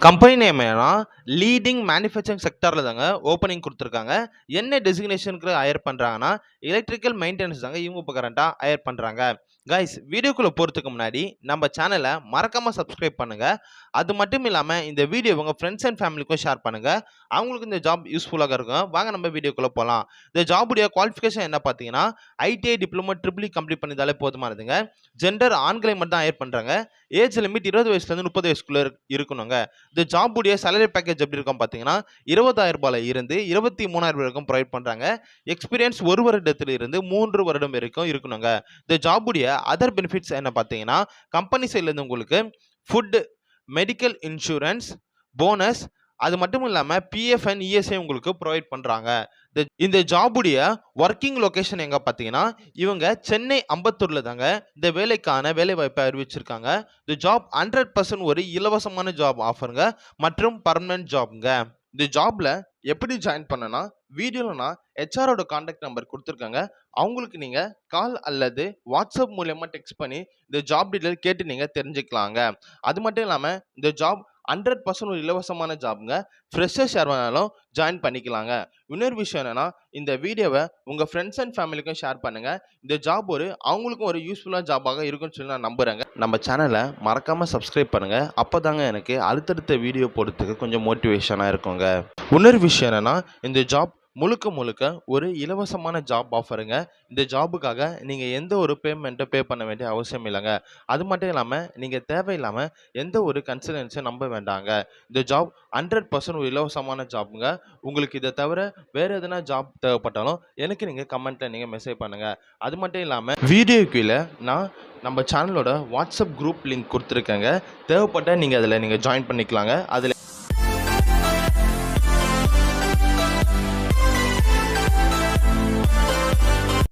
Company name என்னன்னா leading manufacturing செக்டாரில் தாங்க ஓப்பனிங் கொடுத்துருக்காங்க. என்ன டெசிக்னேஷனுக்கு ஹையர் பண்ணுறாங்கன்னா எலக்ட்ரிக்கல் மெயின்டெனன்ஸ் தாங்க இவங்க இப்போ கரண்ட்டாக ஹையர் பண்ணுறாங்க. கைஸ், வீடியோக்குள்ளே போகிறதுக்கு முன்னாடி நம்ம சேனலை மறக்காமல் சப்ஸ்கிரைப் பண்ணுங்கள். அது மட்டும் இல்லாமல் இந்த வீடியோ உங்கள் ஃப்ரெண்ட்ஸ் அண்ட் ஃபேமிலிக்கும் ஷேர் பண்ணுங்கள். அவங்களுக்கு இந்த ஜாப் யூஸ்ஃபுல்லாக இருக்கும். வாங்க நம்ம வீடியோக்குள்ளே போகலாம். இந்த ஜாபுடைய குவாலிஃபிகேஷன் என்ன பார்த்தீங்கன்னா ஐடிஐ டிப்ளமோ ட்ரிபிள் கம்ப்ளீட் பண்ணியிருந்தாலே போதுமானதுங்க. ஜெண்டர் ஆண்களை மட்டும் தான் ஹையர் பண்ணுறாங்க. ஏஜ் லிமிட் 20 வயசுலேருந்து 30 வயசுக்குள்ளே இருக்கணுங்க. இந்த ஜாபுடைய சேலரி பேக்கேஜ் எப்படி இருக்கும் பார்த்தீங்கன்னா 20,000 ரூபாயில இருந்து 23,000 வரைக்கும் ப்ரொவைட் பண்ணுறாங்க. எக்ஸ்பீரியன்ஸ் 1 வருடத்தில் இருந்து 3 வருடம் வரைக்கும் இருக்கணுங்க. இந்த ஜாபுடைய அதர் பெனிஃபிட்ஸ் என்ன பார்த்தீங்கன்னா கம்பெனி சைட்லேருந்து உங்களுக்கு ஃபுட், மெடிக்கல் இன்சூரன்ஸ், போனஸ், அது மட்டும் இல்லாமல் பிஎஃப் அண்ட் இஎஸ்ஐ உங்களுக்கு ப்ரொவைட் பண்ணுறாங்க. இந்த ஜாபுடைய ஒர்க்கிங் லொகேஷன் எங்கே பார்த்தீங்கன்னா இவங்க சென்னை அம்பத்தூரில் தாங்க இந்த வேலைக்கான வேலை வாய்ப்பை அறிவிச்சிருக்காங்க. இந்த ஜாப் 100% ஒரு இலவசமான ஜாப் ஆஃபருங்க மற்றும் பர்மனன்ட் ஜாப்ங்க. இந்த ஜாப்ல எப்படி ஜாயின் பண்ணனா வீடியோவில் நான் ஹெச்ஆரோட கான்டாக்ட் நம்பர் கொடுத்துருக்காங்க. அவங்களுக்கு நீங்கள் கால் அல்லது வாட்ஸ்அப் மூலயமா டெக்ஸ்ட் பண்ணி இந்த ஜாப் டீட்டெயில் கேட்டு நீங்கள் தெரிஞ்சுக்கலாங்க. அது மட்டும் இல்லாமல் இந்த ஜாப் 100% ஒரு இலவசமான ஜாப்ங்க. ஃப்ரெஷர்ஸ் யார் வேணாலும் ஜாயின் பண்ணிக்கலாங்க. இன்னொரு விஷயம் என்னன்னா இந்த வீடியோவை உங்கள் ஃப்ரெண்ட்ஸ் அண்ட் ஃபேமிலிக்கும் ஷேர் பண்ணுங்கள். இந்த ஜாப் அவங்களுக்கும் ஒரு யூஸ்ஃபுல்லான ஜாபாக இருக்குன்னு சொல்லி நான் நம்புகிறேங்க. நம்ம சேனலை மறக்காமல் சப்ஸ்கிரைப் பண்ணுங்கள். அப்போ தாங்க எனக்கு அடுத்தடுத்த வீடியோ போடுறதுக்கு கொஞ்சம் மோட்டிவேஷனாக இருக்குங்க. இன்னொரு விஷயம் என்னன்னா இந்த ஜாப் முழுக்க ஒரு இலவசமான ஜாப் ஆஃபருங்க. இந்த ஜாபுக்காக நீங்கள் எந்த ஒரு பேமெண்ட்டை பே பண்ண வேண்டிய அவசியம் இல்லைங்க. அது மட்டும் இல்லாமல் நீங்கள் தேவையில்லாமல் எந்த ஒரு கன்சல்டன்சியும் நம்ப வேண்டாங்க. இந்த ஜாப் 100% ஒரு இலவசமான ஜாப்புங்க. உங்களுக்கு இதை தவிர வேறு எதனா ஜாப் தேவைப்பட்டாலும் எனக்கு நீங்கள் கமெண்ட்டில் நீங்கள் மெசேஜ் பண்ணுங்கள். அது மட்டும் இல்லாமல் வீடியோ கீழே நான் நம்ம சேனலோட வாட்ஸ்அப் குரூப் லிங்க் கொடுத்துருக்கேங்க. தேவைப்பட்டால் நீங்கள் அதில் ஜாயின் பண்ணிக்கலாங்க. அதில்